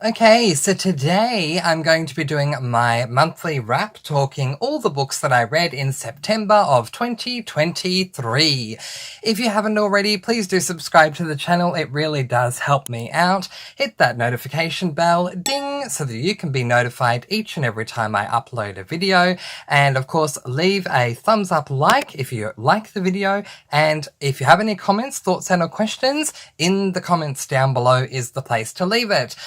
Okay, so today I'm going to be doing my monthly wrap, talking all the books that I read in September of 2023. If you haven't already, please do subscribe to the channel. It really does help me out. Hit that notification bell, ding, so that you can be notified each and every time I upload a video. And of course, leave a thumbs up like if you like the video. And if you have any comments, thoughts and or questions, in the comments down below is the place to leave it.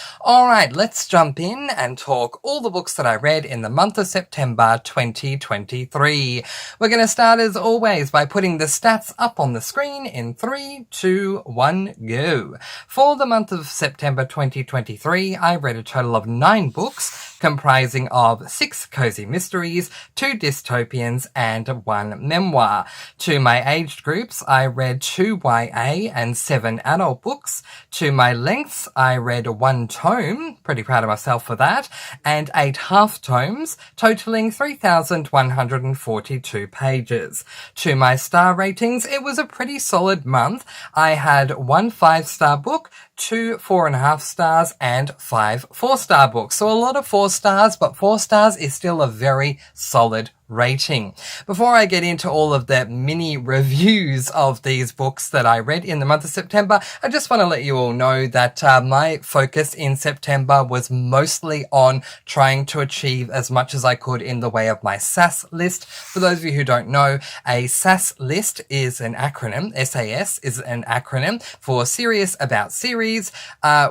Alright, let's jump in and talk all the books that I read in the month of September 2023. We're going to start as always by putting the stats up on the screen in 3, 2, 1, go. For the month of September 2023, I read a total of 9 books, comprising of 6 cozy mysteries, 2 dystopians, and 1 memoir. To my aged groups, I read 2 YA and 7 adult books. To my lengths, I read 1 tome, pretty proud of myself for that, and 8 half tomes, totaling 3,142 pages. To my star ratings, it was a pretty solid month. I had 1 5-star book, 2 4.5 stars, and 5 4-star books. So a lot of 4 stars, but 4 stars is still a very solid rating. Before I get into all of the mini reviews of these books that I read in the month of September, I just want to let you all know that my focus in September was mostly on trying to achieve as much as I could in the way of my SAS list. For those of you who don't know, a SAS list is an acronym. SAS is an acronym for Serious About Series,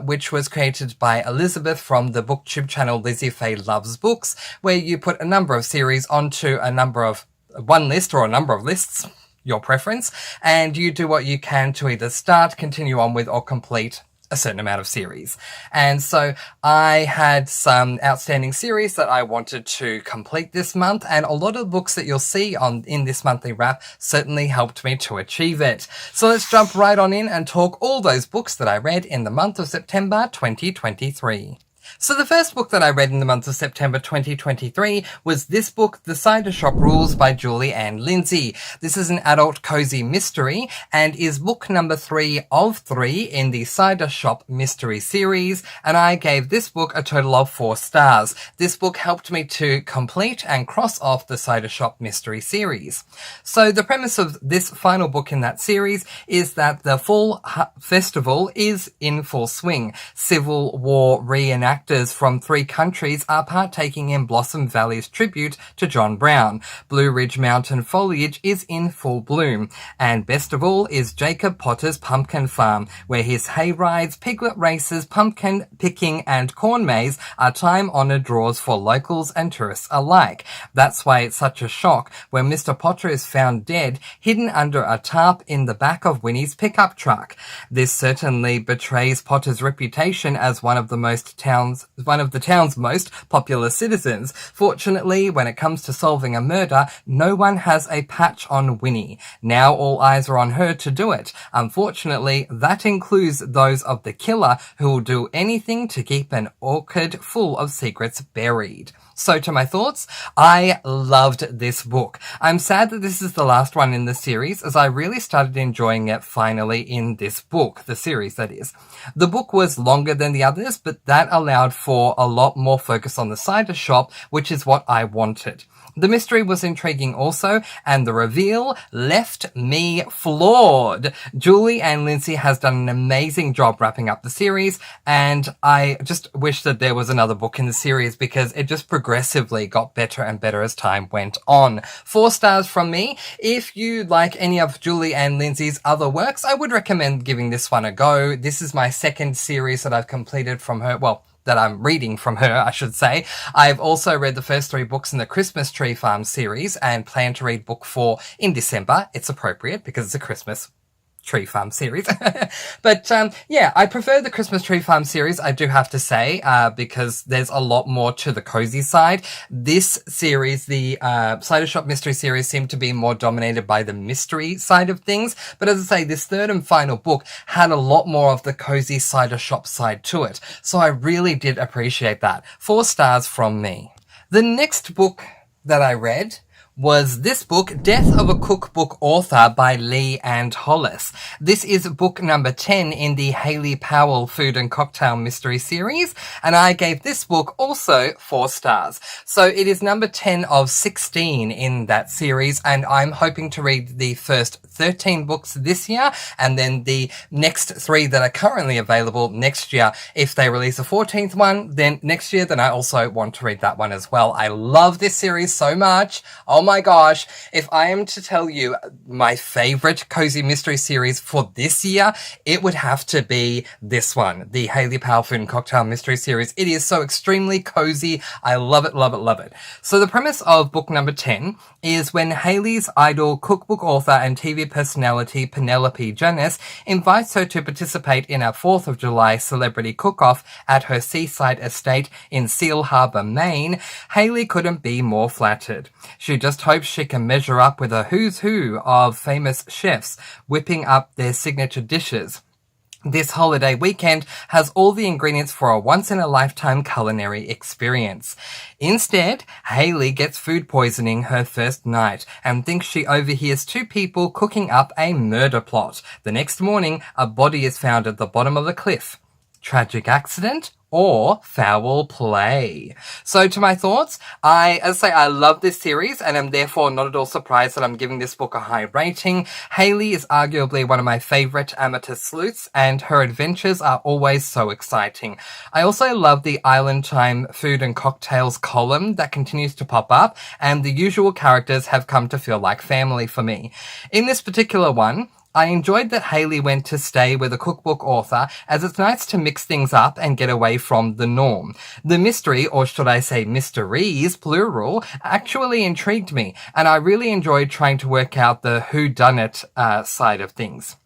which was created by Elizabeth from the booktube channel Lizzie Faye Loves Books, where you put a number of series onto a number of one list or a number of lists, your preference, and you do what you can to either start, continue on with, or complete a certain amount of series. And so I had some outstanding series that I wanted to complete this month, and a lot of the books that you'll see in this monthly wrap certainly helped me to achieve it. So let's jump right on in and talk all those books that I read in the month of September 2023. So the first book that I read in the month of September 2023 was this book, The Cider Shop Rules by Julie Ann Lindsay. This is an adult cozy mystery and is book number 3 of 3 in the Cider Shop mystery series, and I gave this book a total of 4 stars. This book helped me to complete and cross off the Cider Shop mystery series. So the premise of this final book in that series is that the fall festival is in full swing. Civil War reenactment from 3 countries are partaking in Blossom Valley's tribute to John Brown. Blue Ridge Mountain foliage is in full bloom. And best of all is Jacob Potter's pumpkin farm, where his hay rides, piglet races, pumpkin picking, and corn maze are time-honored draws for locals and tourists alike. That's why it's such a shock when Mr. Potter is found dead, hidden under a tarp in the back of Winnie's pickup truck. This certainly betrays Potter's reputation as one of the town's most popular citizens. Fortunately, when it comes to solving a murder, no one has a patch on Winnie. Now all eyes are on her to do it. Unfortunately, that includes those of the killer, who will do anything to keep an orchid full of secrets buried. So to my thoughts, I loved this book. I'm sad that this is the last one in the series, as I really started enjoying it finally in this book, the series that is. The book was longer than the others, but that allowed for a lot more focus on the cider shop, which is what I wanted. The mystery was intriguing also, and the reveal left me floored. Julie Ann Lindsay has done an amazing job wrapping up the series, and I just wish that there was another book in the series because it just progressively got better and better as time went on. 4 stars from me. If you like any of Julie Ann Lindsay's other works, I would recommend giving this one a go. This is my second series that I've completed from her, that I'm reading from her, I should say. I've also read the first 3 books in the Christmas Tree Farm series and plan to read book 4 in December. It's appropriate because it's a Christmas Tree Farm series. But yeah, I prefer the Christmas Tree Farm series, I do have to say, because there's a lot more to the cozy side. This series, the Cider Shop mystery series, seemed to be more dominated by the mystery side of things. But as I say, this third and final book had a lot more of the cozy cider shop side to it. So I really did appreciate that. 4 stars from me. The next book that I read was this book, Death of a Cookbook Author by Lee and Hollis. This is book number 10 in the Hayley Powell Food and Cocktail Mystery Series, and I gave this book also 4 stars. So it is number 10 of 16 in that series, and I'm hoping to read the first 13 books this year, and then the next 3 that are currently available next year. If they release a 14th one, then next year, then I also want to read that one as well. I love this series so much. Oh my gosh, if I am to tell you my favorite cozy mystery series for this year, it would have to be this one, the Hayley Powell Food and Cocktail Mystery Series. It is so extremely cozy. I love it, love it, love it. So the premise of book number 10 is when Hayley's idol cookbook author and TV personality Penelope Janis invites her to participate in a 4th of July celebrity cook-off at her seaside estate in Seal Harbour, Maine, Hayley couldn't be more flattered. She just hopes she can measure up with a who's who of famous chefs whipping up their signature dishes. This holiday weekend has all the ingredients for a once-in-a-lifetime culinary experience. Instead, Hayley gets food poisoning her first night and thinks she overhears 2 people cooking up a murder plot. The next morning, a body is found at the bottom of a cliff. Tragic accident or foul play? So to my thoughts, as I say, I love this series and am therefore not at all surprised that I'm giving this book a high rating. Hayley is arguably one of my favourite amateur sleuths, and her adventures are always so exciting. I also love the Island Time Food and Cocktails column that continues to pop up, and the usual characters have come to feel like family for me. In this particular one, I enjoyed that Hayley went to stay with a cookbook author, as it's nice to mix things up and get away from the norm. The mystery, or should I say mysteries, plural, actually intrigued me, and I really enjoyed trying to work out the whodunit side of things.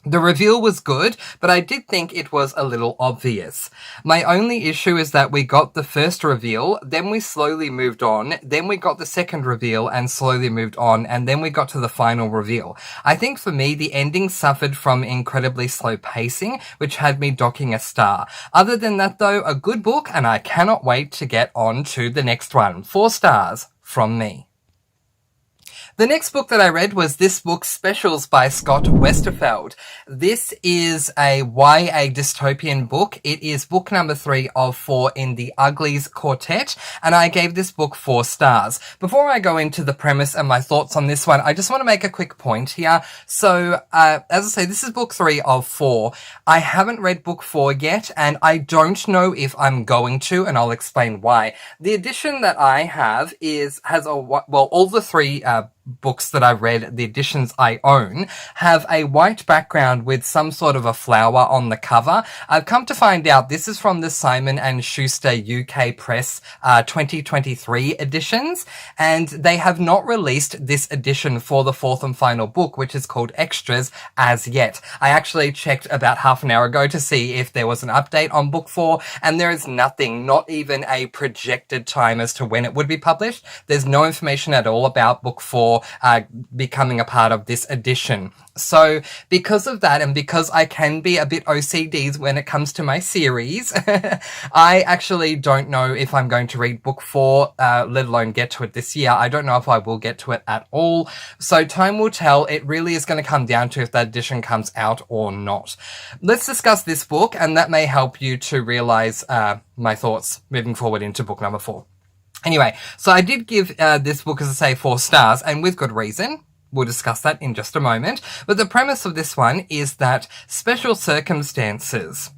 The reveal was good, but I did think it was a little obvious. My only issue is that we got the first reveal, then we slowly moved on, then we got the second reveal and slowly moved on, and then we got to the final reveal. I think for me, the ending suffered from incredibly slow pacing, which had me docking a star. Other than that though, a good book, and I cannot wait to get on to the next one. 4 stars from me. The next book that I read was this book, Specials by Scott Westerfeld. This is a YA dystopian book. It is book number 3 of 4 in the Uglies Quartet, and I gave this book 4 stars. Before I go into the premise and my thoughts on this one, I just want to make a quick point here. So, as I say, this is book 3 of 4. I haven't read book 4 yet, and I don't know if I'm going to, and I'll explain why. The edition that I have all the 3 books that I read, the editions I own, have a white background with some sort of a flower on the cover. I've come to find out this is from the Simon & Schuster UK Press 2023 editions, and they have not released this edition for the 4th and final book, which is called Extras, as yet. I actually checked about half an hour ago to see if there was an update on book 4, and there is nothing, not even a projected time as to when it would be published. There's no information at all about book 4 becoming a part of this edition. So because of that, and because I can be a bit OCD when it comes to my series, I actually don't know if I'm going to read book 4, let alone get to it this year. I don't know if I will get to it at all. So time will tell. It really is going to come down to if that edition comes out or not. Let's discuss this book, and that may help you to realize my thoughts moving forward into book number 4. Anyway, so I did give this book, as I say, 4 stars, and with good reason. We'll discuss that in just a moment. But the premise of this one is that special circumstances.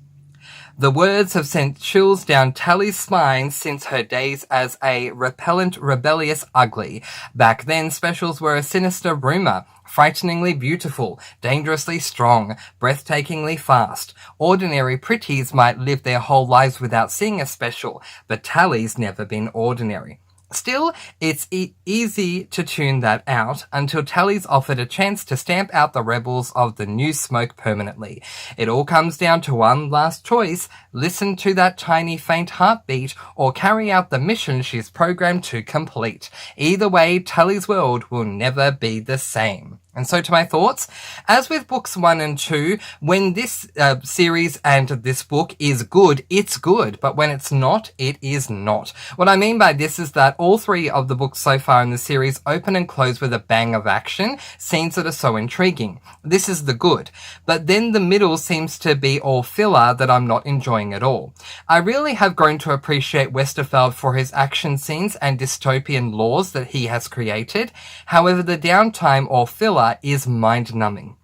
The words have sent chills down Tally's spine since her days as a repellent, rebellious ugly. Back then, specials were a sinister rumor. Frighteningly beautiful, dangerously strong, breathtakingly fast. Ordinary pretties might live their whole lives without seeing a special, but Tally's never been ordinary. Still, it's easy to tune that out until Tally's offered a chance to stamp out the rebels of the new smoke permanently. It all comes down to one last choice: listen to that tiny faint heartbeat or carry out the mission she's programmed to complete. Either way, Tally's world will never be the same. And so to my thoughts, as with books 1 and 2, when this series and this book is good, it's good. But when it's not, it is not. What I mean by this is that all 3 of the books so far in the series open and close with a bang of action, scenes that are so intriguing. This is the good. But then the middle seems to be all filler that I'm not enjoying at all. I really have grown to appreciate Westerfeld for his action scenes and dystopian laws that he has created. However, the downtime or filler is mind-numbing.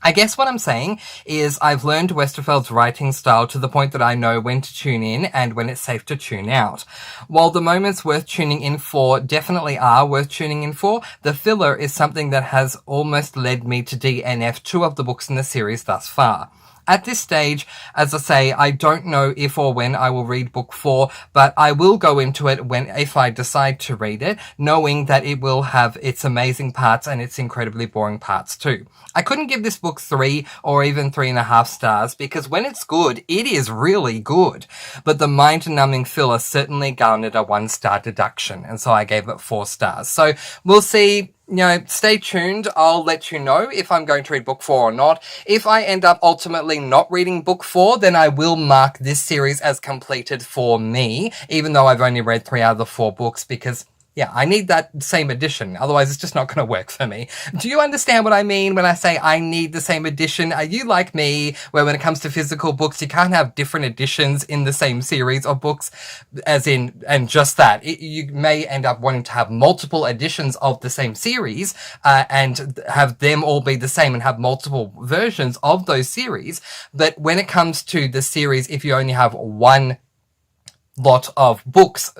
I guess what I'm saying is I've learned Westerfeld's writing style to the point that I know when to tune in and when it's safe to tune out. While the moments worth tuning in for definitely are worth tuning in for, the filler is something that has almost led me to DNF 2 of the books in the series thus far. At this stage, as I say, I don't know if or when I will read book 4, but I will go into it if I decide to read it, knowing that it will have its amazing parts and its incredibly boring parts too. I couldn't give this book 3 or even 3.5 stars because when it's good, it is really good. But the mind-numbing filler certainly garnered a 1-star deduction, and so I gave it 4 stars. So we'll see. Stay tuned. I'll let you know if I'm going to read book 4 or not. If I end up ultimately not reading book 4, then I will mark this series as completed for me, even though I've only read 3 out of the 4 books because I need that same edition. Otherwise, it's just not going to work for me. Do you understand what I mean when I say I need the same edition? Are you like me, where when it comes to physical books, you can't have different editions in the same series of books? And just that. You may end up wanting to have multiple editions of the same series, and have them all be the same and have multiple versions of those series. But when it comes to the series, if you only have one lot of books,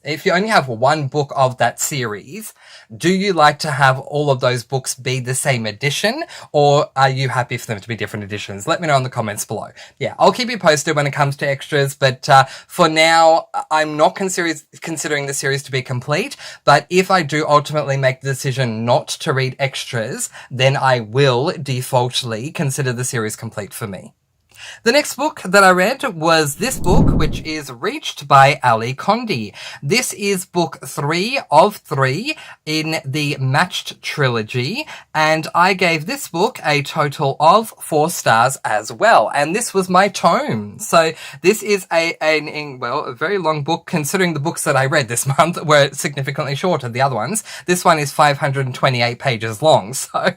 if you only have one book of that series, do you like to have all of those books be the same edition, or are you happy for them to be different editions? Let me know in the comments below. I'll keep you posted when it comes to extras, but for now, I'm not considering the series to be complete, but if I do ultimately make the decision not to read extras, then I will defaultly consider the series complete for me. The next book that I read was this book, which is Reached by Ali Condi. This is book 3 of 3 in the Matched trilogy, and I gave this book a total of 4 stars as well, and this was my tome. So this is a very long book, considering the books that I read this month were significantly shorter, the other ones. This one is 528 pages long, so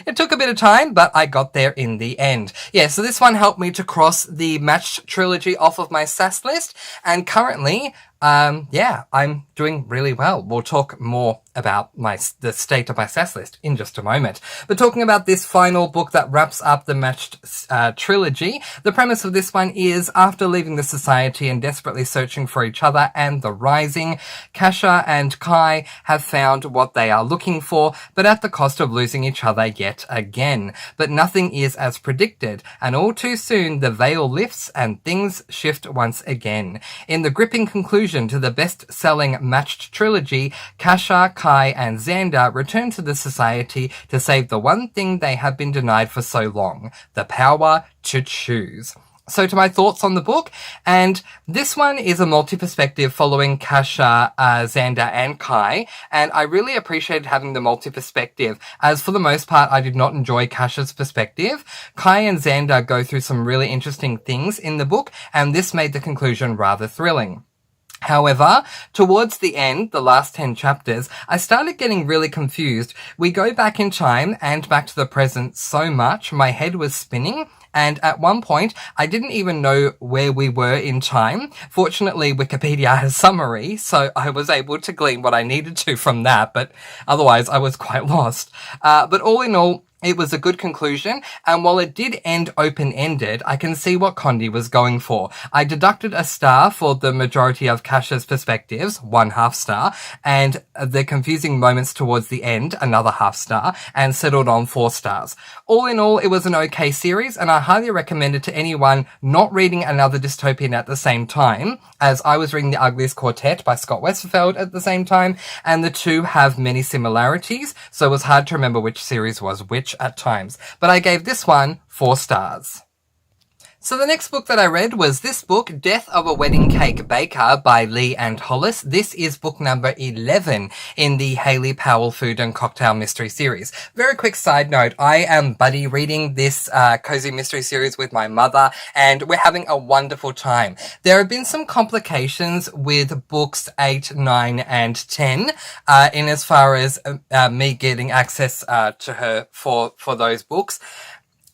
it took a bit of time, but I got there in the end. So this one helped me to cross the Matched trilogy off of my SAS list, and currently I'm doing really well. We'll talk more about the state of my SAS list in just a moment. But talking about this final book that wraps up the Matched trilogy, the premise of this one is, after leaving the society and desperately searching for each other and the Rising, Kasha and Kai have found what they are looking for, but at the cost of losing each other yet again. But nothing is as predicted, and all too soon the veil lifts and things shift once again. In the gripping conclusion to the best-selling Matched trilogy, Kasha, Kai, and Xander return to the society to save the one thing they have been denied for so long, the power to choose. So to my thoughts on the book, and this one is a multi-perspective following Kasha, Xander, and Kai, and I really appreciated having the multi-perspective, as for the most part I did not enjoy Kasha's perspective. Kai and Xander go through some really interesting things in the book, and this made the conclusion rather thrilling. However, towards the end, the last 10 chapters, I started getting really confused. We go back in time and back to the present so much, my head was spinning, and at one point, I didn't even know where we were in time. Fortunately, Wikipedia has a summary, so I was able to glean what I needed to from that, but otherwise I was quite lost. But all in all, it was a good conclusion, and while it did end open-ended, I can see what Condi was going for. I deducted a star for the majority of Kasha's perspectives, 1/2 star, and the confusing moments towards the end, another 1/2 star, and settled on 4 stars. All in all, it was an okay series, and I highly recommend it to anyone not reading another dystopian at the same time, as I was reading The Ugliest Quartet by Scott Westerfeld at the same time, and the two have many similarities, so it was hard to remember which series was which at times. But I gave this one 4 stars. So the next book that I read was this book, Death of a Wedding Cake Baker by Lee and Hollis. This is book number 11 in the Hayley Powell Food and Cocktail Mystery Series. Very quick side note, I am buddy reading this cozy mystery series with my mother, and we're having a wonderful time. There have been some complications with books 8, 9, and 10 in as far as me getting access to her for those books.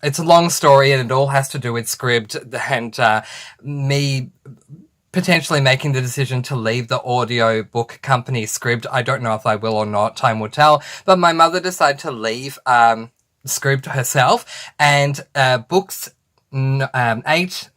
It's a long story, and it all has to do with Scribd and me potentially making the decision to leave the audio book company Scribd. I don't know if I will or not. Time will tell. But my mother decided to leave Scribd herself, and books 8,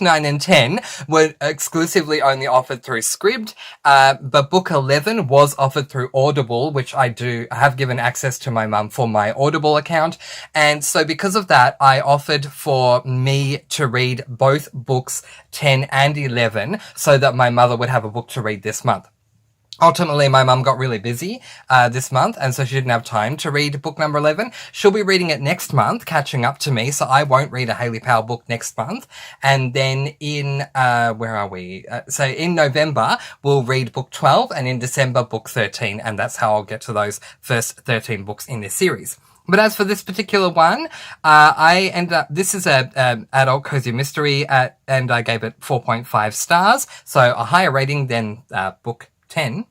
9, and 10 were exclusively only offered through Scribd, but book 11 was offered through Audible, which I have given access to my mum for my Audible account. And so because of that, I offered for me to read both books 10 and 11 so that my mother would have a book to read this month. Ultimately, my mum got really busy this month, and so she didn't have time to read book number 11. She'll be reading it next month, catching up to me, so I won't read a Hayley Powell book next month. And then in, where are we? So in November, we'll read book 12, and in December, book 13, and that's how I'll get to those first 13 books in this series. But as for this particular one, this is a adult cozy mystery, and I gave it 4.5 stars, so a higher rating than book 10.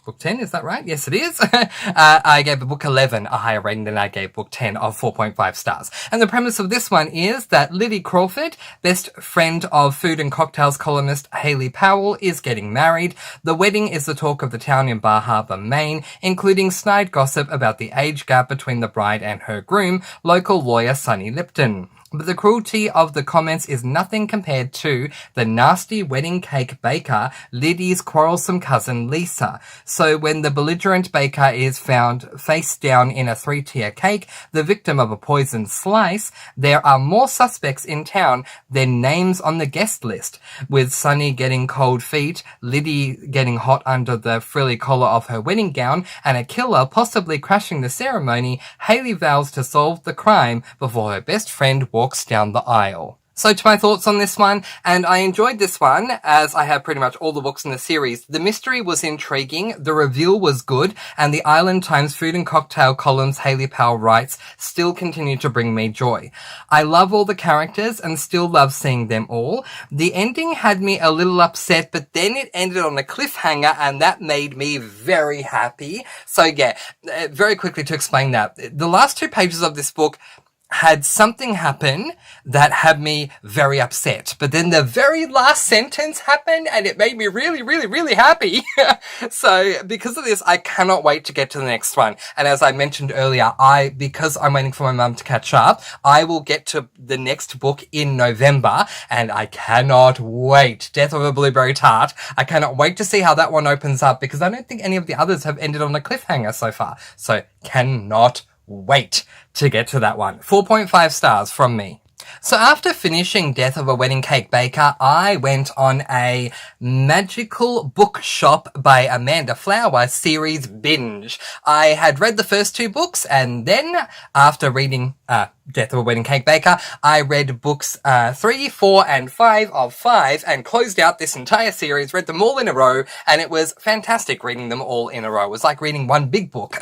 Book 10, is that right? Yes, it is. I gave book 11 a higher rating than I gave book 10 of 4.5 stars. And the premise of this one is that Liddy Crawford, best friend of food and cocktails columnist Hayley Powell, is getting married. The wedding is the talk of the town in Bar Harbor, Maine, including snide gossip about the age gap between the bride and her groom, local lawyer Sonny Lipton. But the cruelty of the comments is nothing compared to the nasty wedding cake baker, Liddy's quarrelsome cousin Lisa. So when the belligerent baker is found face down in a 3-tier cake, the victim of a poisoned slice, there are more suspects in town than names on the guest list. With Sonny getting cold feet, Liddy getting hot under the frilly collar of her wedding gown, and a killer possibly crashing the ceremony, Hayley vows to solve the crime before her best friend walks down the aisle. So to my thoughts on this one, and I enjoyed this one, as I have pretty much all the books in the series. The mystery was intriguing, the reveal was good, and the Island Times food and cocktail columns Hayley Powell writes still continue to bring me joy. I love all the characters and still love seeing them all. The ending had me a little upset, but then it ended on a cliffhanger, and that made me very happy. So yeah, very quickly to explain that. The last 2 pages of this book had something happen that had me very upset. But then the very last sentence happened and it made me really, really, really happy. So because of this, I cannot wait to get to the next one. And as I mentioned earlier, because I'm waiting for my mum to catch up, I will get to the next book in November, and I cannot wait. Death of a Blueberry Tart. I cannot wait to see how that one opens up, because I don't think any of the others have ended on a cliffhanger so far. So cannot wait to get to that one. 4.5 stars from me. So after finishing Death of a Wedding Cake Baker, I went on a Magical Bookshop by Amanda Flower series binge. I had read the first 2 books, and then after reading Death of a Wedding Cake Baker, I read books 3, 4, and 5 of 5 and closed out this entire series, read them all in a row, and it was fantastic reading them all in a row. It was like reading one big book.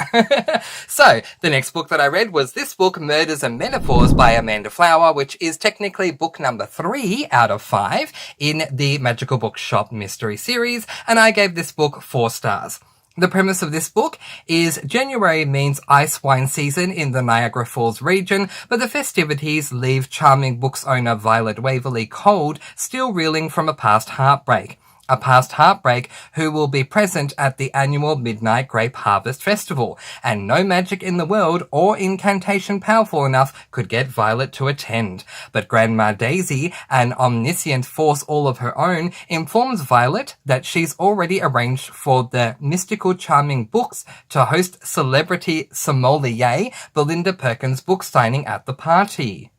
So the next book that I read was this book, Murders and Metaphors by Amanda Flower, which is technically book number 3 out of 5 in the Magical Bookshop mystery series, and I gave this book 4 stars. The premise of this book is January means ice wine season in the Niagara Falls region, but the festivities leave charming books owner Violet Waverley cold, still reeling from a past heartbreak. A past heartbreak who will be present at the annual Midnight Grape Harvest Festival, and no magic in the world or incantation powerful enough could get Violet to attend. But Grandma Daisy, an omniscient force all of her own, informs Violet that she's already arranged for the mystical charming books to host celebrity sommelier Belinda Perkins' book signing at the party.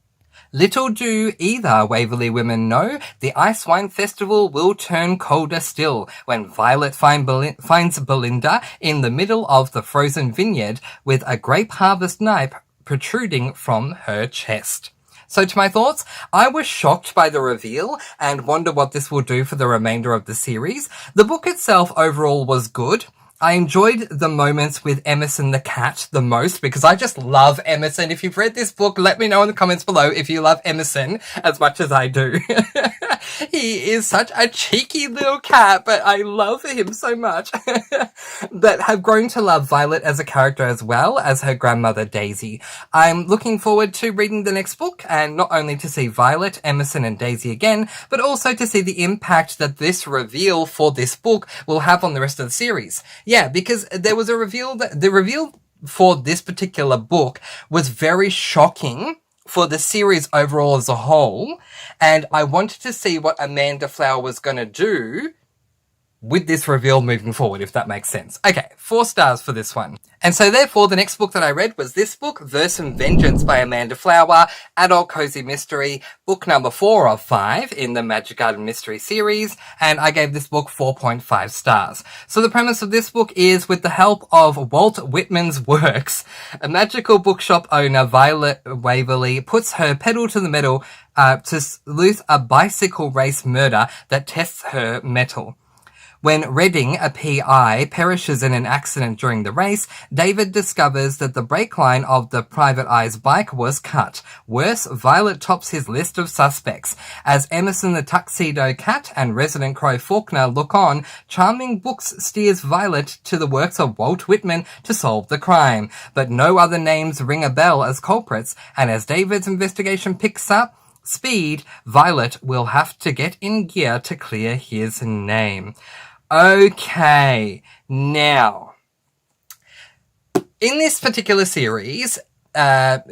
Little do either Waverley women know, the Ice Wine Festival will turn colder still when Violet finds Belinda in the middle of the frozen vineyard with a grape harvest knife protruding from her chest. So to my thoughts, I was shocked by the reveal and wonder what this will do for the remainder of the series. The book itself overall was good. I enjoyed the moments with Emerson the cat the most because I just love Emerson. If you've read this book, let me know in the comments below if you love Emerson as much as I do. He is such a cheeky little cat, but I love him so much. But have grown to love Violet as a character as well as her grandmother Daisy. I'm looking forward to reading the next book and not only to see Violet, Emerson and Daisy again, but also to see the impact that this reveal for this book will have on the rest of the series. Yeah, because there was a reveal that the reveal for this particular book was very shocking for the series overall as a whole, and I wanted to see what Amanda Flower was going to do with this reveal moving forward, if that makes sense. Okay, 4 stars for this one. And so therefore, the next book that I read was this book, Verse and Vengeance by Amanda Flower, adult cozy mystery, book number 4 of 5 in the Magic Garden Mystery series, and I gave this book 4.5 stars. So the premise of this book is, with the help of Walt Whitman's works, a magical bookshop owner, Violet Waverly, puts her pedal to the metal to sleuth a bicycle race murder that tests her mettle. When Redding, a PI, perishes in an accident during the race, David discovers that the brake line of the Private Eye's bike was cut. Worse, Violet tops his list of suspects. As Emerson the Tuxedo Cat and Resident Crow Faulkner look on, Charming Books steers Violet to the works of Walt Whitman to solve the crime. But no other names ring a bell as culprits, and as David's investigation picks up speed, Violet will have to get in gear to clear his name. Okay, now, in this particular series,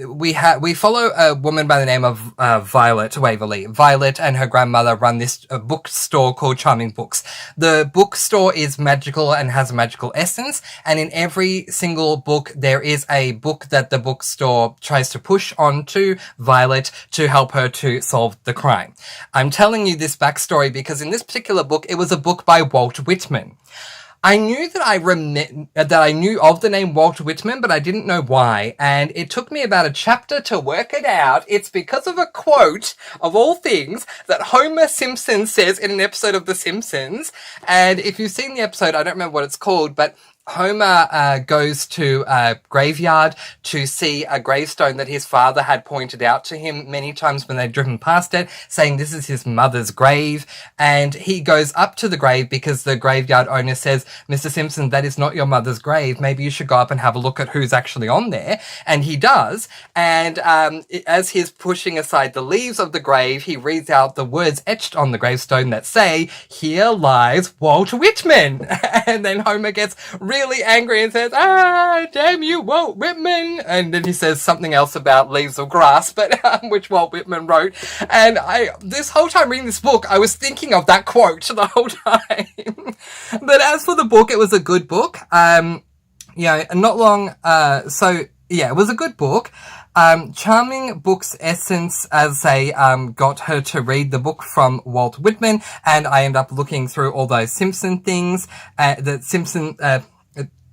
we follow a woman by the name of Violet Waverly. Violet and her grandmother run this bookstore called Charming Books. The bookstore is magical and has a magical essence, and in every single book there is a book that the bookstore tries to push onto Violet to help her to solve the crime. I'm telling you this backstory because in this particular book it was a book by Walt Whitman. I knew that I knew of the name Walt Whitman, but I didn't know why, and it took me about a chapter to work it out. It's because of a quote, of all things, that Homer Simpson says in an episode of The Simpsons, and if you've seen the episode, I don't remember what it's called, but Homer goes to a graveyard to see a gravestone that his father had pointed out to him many times when they'd driven past it, saying this is his mother's grave. And he goes up to the grave because the graveyard owner says, Mr. Simpson, that is not your mother's grave. Maybe you should go up and have a look at who's actually on there. And he does. And as he's pushing aside the leaves of the grave, he reads out the words etched on the gravestone that say, "Here lies Walt Whitman." And then Homer gets really angry and says, damn you, Walt Whitman. And then he says something else about leaves of grass, but which Walt Whitman wrote. And this whole time reading this book, I was thinking of that quote the whole time. But as for the book, it was a good book. Not long, it was a good book. Charming Books' essence, as they got her to read the book from Walt Whitman, and I end up looking through all those Simpson things,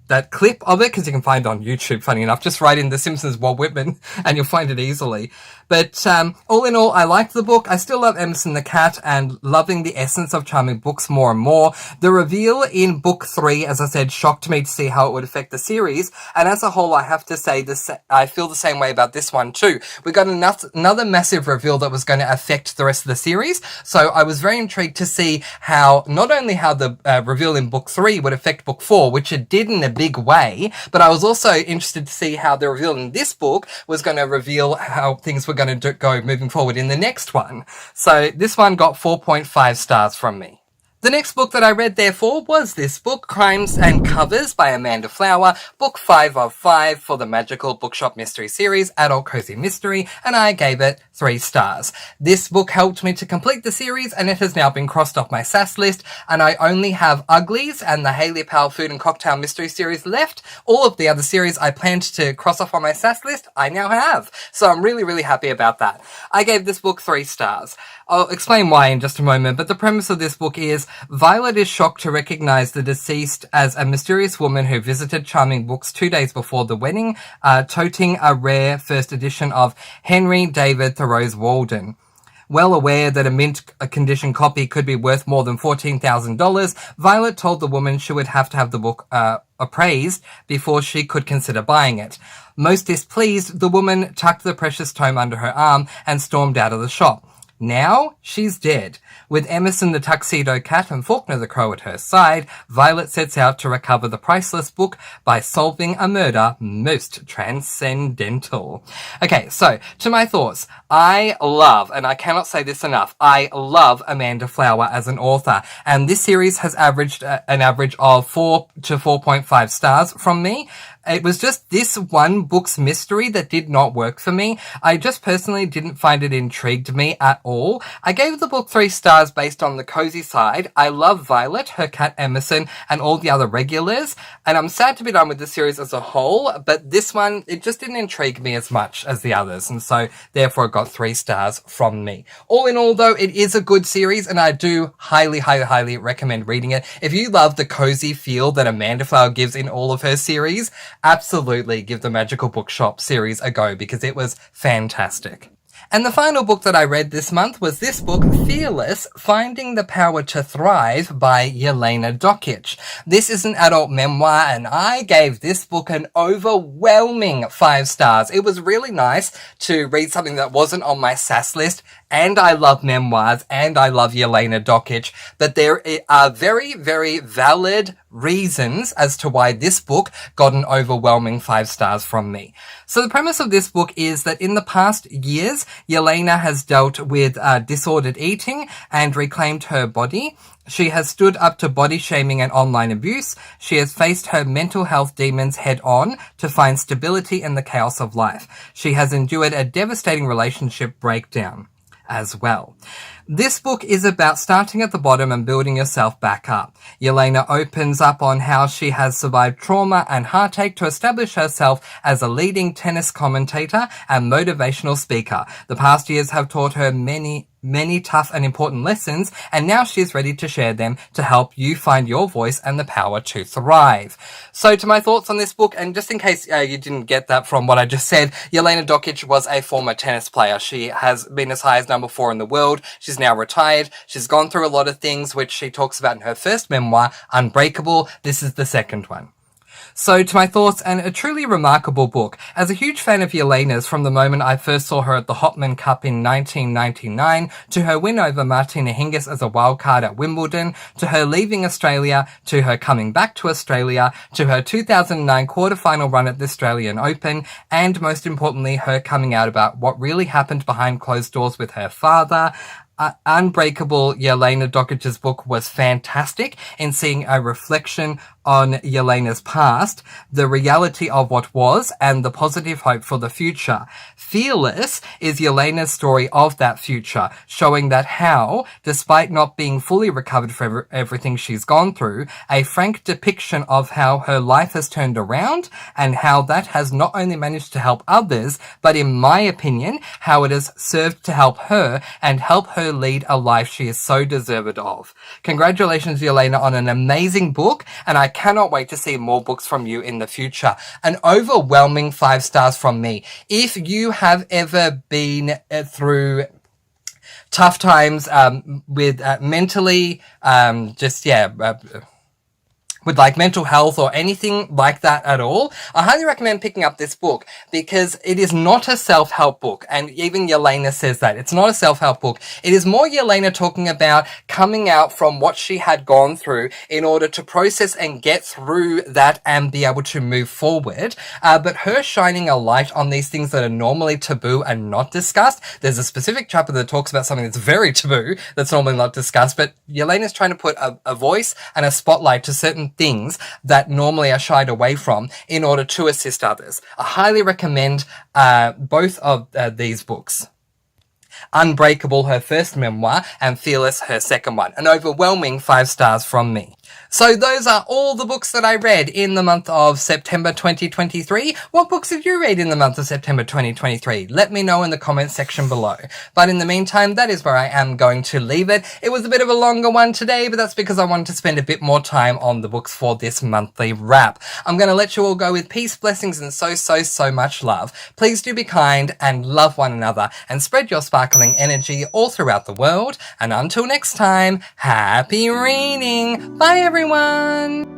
that clip of it, because you can find it on YouTube, funny enough. Just write in The Simpsons Walt Whitman and you'll find it easily. But all in all, I liked the book. I still love Emerson the cat and loving the essence of Charming Books more and more. The reveal in book 3, as I said, shocked me to see how it would affect the series. And as a whole, I have to say I feel the same way about this one too. We got another massive reveal that was going to affect the rest of the series. So I was very intrigued to see not only how the reveal in book 3 would affect book 4, which it did in a big way, but I was also interested to see how the reveal in this book was going to reveal how things were going to go moving forward in the next one. So this one got 4.5 stars from me. The next book that I read, therefore, was this book, Crimes and Covers by Amanda Flower, book 5 of 5 for the Magical Bookshop Mystery Series, Adult Cozy Mystery, and I gave it 3 stars. This book helped me to complete the series, and it has now been crossed off my SAS list, and I only have Uglies and the Hayley Powell Food and Cocktail Mystery Series left. All of the other series I planned to cross off on my SAS list, I now have. So I'm really, really happy about that. I gave this book 3 stars. I'll explain why in just a moment, but the premise of this book is Violet is shocked to recognize the deceased as a mysterious woman who visited Charming Books 2 days before the wedding, toting a rare first edition of Henry David Thoreau's Walden. Well aware that a mint condition copy could be worth more than $14,000, Violet told the woman she would have to have the book appraised before she could consider buying it. Most displeased, the woman tucked the precious tome under her arm and stormed out of the shop. Now she's dead. With Emerson the Tuxedo Cat and Faulkner the Crow at her side, Violet sets out to recover the priceless book by solving a murder most transcendental. Okay, so to my thoughts. I love, and I cannot say this enough, I love Amanda Flower as an author, and this series has averaged an average of 4 to 4.5 stars from me. It was just this one book's mystery that did not work for me. I just personally didn't find it intrigued me at all. I gave the book 3 stars based on the cozy side. I love Violet, her cat Emerson, and all the other regulars, and I'm sad to be done with the series as a whole, but this one, it just didn't intrigue me as much as the others, and so therefore it got 3 stars from me. All in all, though, it is a good series, and I do highly recommend reading it. If you love the cozy feel that Amanda Flower gives in all of her series, absolutely give the Magical Bookshop series a go because it was fantastic. And the final book that I read this month was this book, Fearless, Finding the Power to Thrive by Yelena Dokic. This is an adult memoir, and I gave this book an overwhelming 5 stars. It was really nice to read something that wasn't on my SAS list, and I love memoirs, and I love Yelena Dokic, but there are very valid reasons as to why this book got an overwhelming 5 stars from me. So the premise of this book is that in the past years, Yelena has dealt with disordered eating and reclaimed her body. She has stood up to body shaming and online abuse. She has faced her mental health demons head on to find stability in the chaos of life. She has endured a devastating relationship breakdown as well. This book is about starting at the bottom and building yourself back up. Yelena opens up on how she has survived trauma and heartache to establish herself as a leading tennis commentator and motivational speaker. The past years have taught her many tough and important lessons, and now she is ready to share them to help you find your voice and the power to thrive. So to my thoughts on this book, and just in case you didn't get that from what I just said, Yelena Dokic was a former tennis player. She has been as high as number 4 in the world. She's now retired. She's gone through a lot of things, which she talks about in her first memoir, Unbreakable. This is the second one. So to my thoughts, and a truly remarkable book. As a huge fan of Yelena's from the moment I first saw her at the Hopman Cup in 1999, to her win over Martina Hingis as a wildcard at Wimbledon, to her leaving Australia, to her coming back to Australia, to her 2009 quarterfinal run at the Australian Open, and most importantly, her coming out about what really happened behind closed doors with her father. Unbreakable, Yelena Dokic's book, was fantastic in seeing a reflection on Yelena's past, the reality of what was, and the positive hope for the future. Fearless is Yelena's story of that future, showing that how, despite not being fully recovered for everything she's gone through, a frank depiction of how her life has turned around, and how that has not only managed to help others, but in my opinion, how it has served to help her, and help her lead a life she is so deserved of. Congratulations, Yelena, on an amazing book, and I cannot wait to see more books from you in the future. An overwhelming 5 stars from me. If you have ever been through tough times with mentally, with like mental health or anything like that at all, I highly recommend picking up this book because it is not a self-help book. And even Yelena says that. It's not a self-help book. It is more Yelena talking about coming out from what she had gone through in order to process and get through that and be able to move forward. But her shining a light on these things that are normally taboo and not discussed. There's a specific chapter that talks about something that's very taboo that's normally not discussed, but Yelena's trying to put a voice and a spotlight to certain things that normally are shied away from in order to assist others. I highly recommend both of these books. Unbreakable, her first memoir, and Fearless, her second one. An overwhelming 5 stars from me. So those are all the books that I read in the month of September 2023. What books did you read in the month of September 2023? Let me know in the comments section below. But in the meantime, that is where I am going to leave it. It was a bit of a longer one today, but that's because I wanted to spend a bit more time on the books for this monthly wrap. I'm going to let you all go with peace, blessings, and so much love. Please do be kind and love one another and spread your sparkling energy all throughout the world. And until next time, happy reading! Bye everyone!